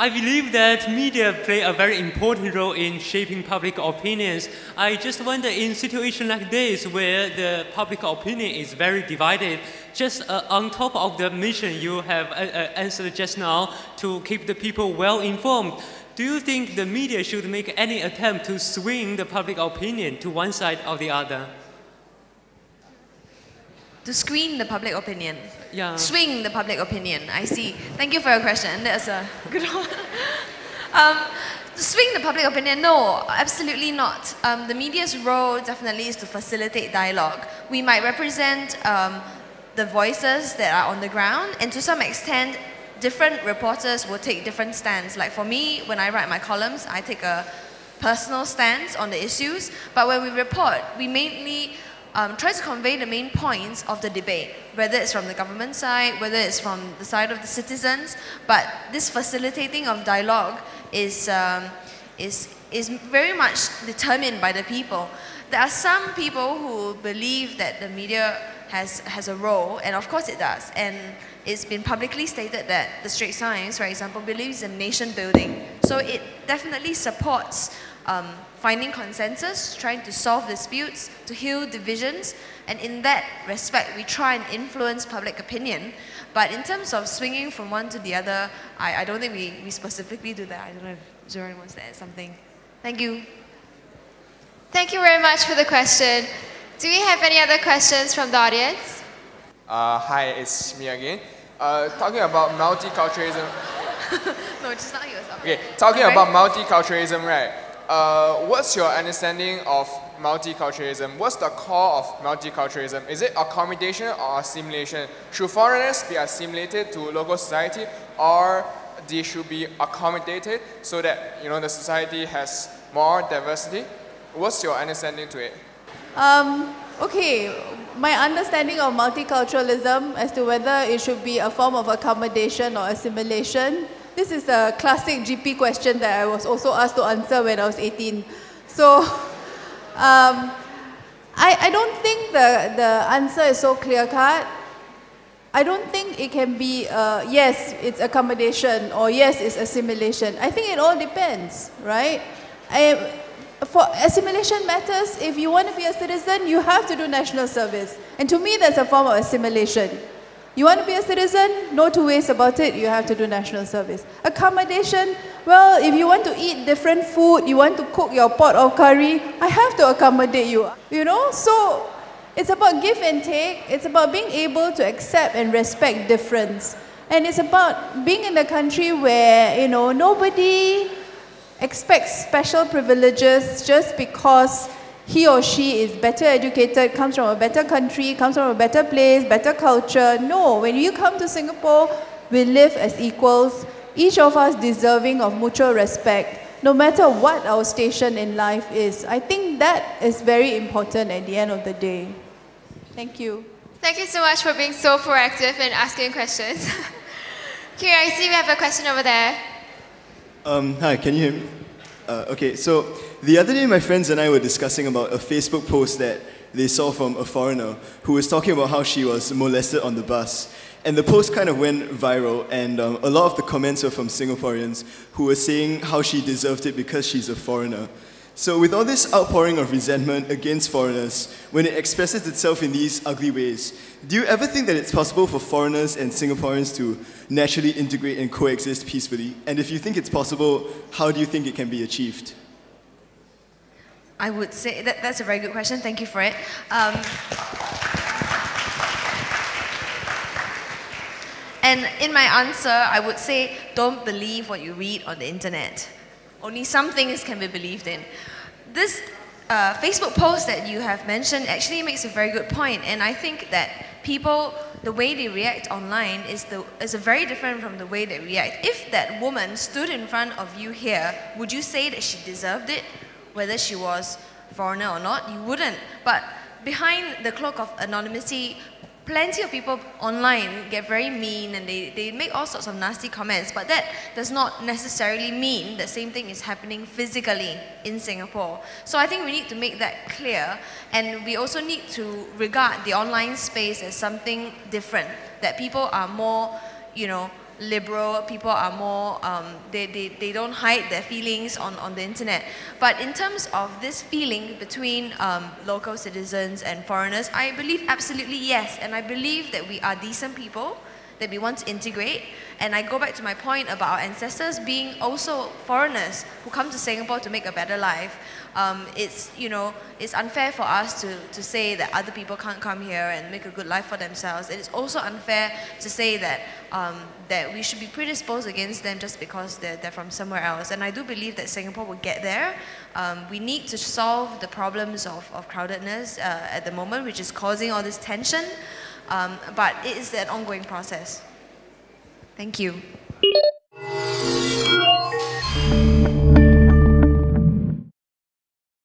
I believe that media play a very important role in shaping public opinions. I just wonder, in situations like this where the public opinion is very divided, just on top of the mission you have answered just now to keep the people well informed, do you think the media should make any attempt to swing the public opinion to one side or the other? To screen the public opinion. Yeah. Swing the public opinion. I see. Thank you for your question. That's a good one. To swing the public opinion, no, absolutely not. The media's role definitely is to facilitate dialogue. We might represent the voices that are on the ground, and to some extent, different reporters will take different stands. Like for me, when I write my columns, I take a personal stance on the issues, but when we report, we mainly try to convey the main points of the debate, whether it's from the government side, whether it's from the side of the citizens. But this facilitating of dialogue is very much determined by the people. There are some people who believe that the media has a role, and of course it does. And it's been publicly stated that the Straits Times, for example, believes in nation building. So it definitely supports finding consensus, trying to solve disputes, to heal divisions, and in that respect, we try and influence public opinion. But in terms of swinging from one to the other, I don't think we specifically do that. I don't know if Zuraidah wants to add something. Thank you. Thank you very much for the question. Do we have any other questions from the audience? Hi, it's me again. Talking about multiculturalism. No, just not yourself. Okay, talking about multiculturalism, right? What's your understanding of multiculturalism? What's the core of multiculturalism? Is it accommodation or assimilation? Should foreigners be assimilated to local society, or they should be accommodated so that the society has more diversity? What's your understanding to it? Okay, my understanding of multiculturalism as to whether it should be a form of accommodation or assimilation, this is a classic GP question that I was also asked to answer when I was 18. So, I don't think the answer is so clear-cut. I don't think it can be, yes, it's accommodation, or yes, it's assimilation. I think it all depends, right? For assimilation matters, if you want to be a citizen, you have to do national service. And to me, that's a form of assimilation. You want to be a citizen? No two ways about it, you have to do national service. Accommodation, well, if you want to eat different food, you want to cook your pot of curry, I have to accommodate you. So it's about give and take. It's about being able to accept and respect difference. And it's about being in a country where, nobody expects special privileges just because he or she is better educated, comes from a better country, comes from a better place, better culture. No, when you come to Singapore, we live as equals, each of us deserving of mutual respect, no matter what our station in life is. I think that is very important at the end of the day. Thank you. Thank you so much for being so proactive and asking questions. Here, I see we have a question over there. Hi, can you hear me? Okay, so the other day my friends and I were discussing about a Facebook post that they saw from a foreigner who was talking about how she was molested on the bus. And the post kind of went viral, and a lot of the comments were from Singaporeans who were saying how she deserved it because she's a foreigner. So with all this outpouring of resentment against foreigners, when it expresses itself in these ugly ways, do you ever think that it's possible for foreigners and Singaporeans to naturally integrate and coexist peacefully? And if you think it's possible, how do you think it can be achieved? I would say that's a very good question. Thank you for it. And in my answer, I would say, don't believe what you read on the internet. Only some things can be believed in. This Facebook post that you have mentioned actually makes a very good point, and I think that people, the way they react online is very different from the way they react. If that woman stood in front of you here, would you say that she deserved it, whether she was a foreigner or not? You wouldn't. But behind the cloak of anonymity, plenty of people online get very mean and they make all sorts of nasty comments, but that does not necessarily mean the same thing is happening physically in Singapore. So I think we need to make that clear, and we also need to regard the online space as something different, that people are more, liberal, people are more, they don't hide their feelings on the internet. But in terms of this feeling between local citizens and foreigners, I believe absolutely yes. And I believe that we are decent people, that we want to integrate. And I go back to my point about our ancestors being also foreigners who come to Singapore to make a better life. It's, you know, it's unfair for us to say that other people can't come here and make a good life for themselves. It is also unfair to say that, that we should be predisposed against them just because they're from somewhere else. And I do believe that Singapore will get there. We need to solve the problems of crowdedness at the moment, which is causing all this tension. But it is an ongoing process. Thank you.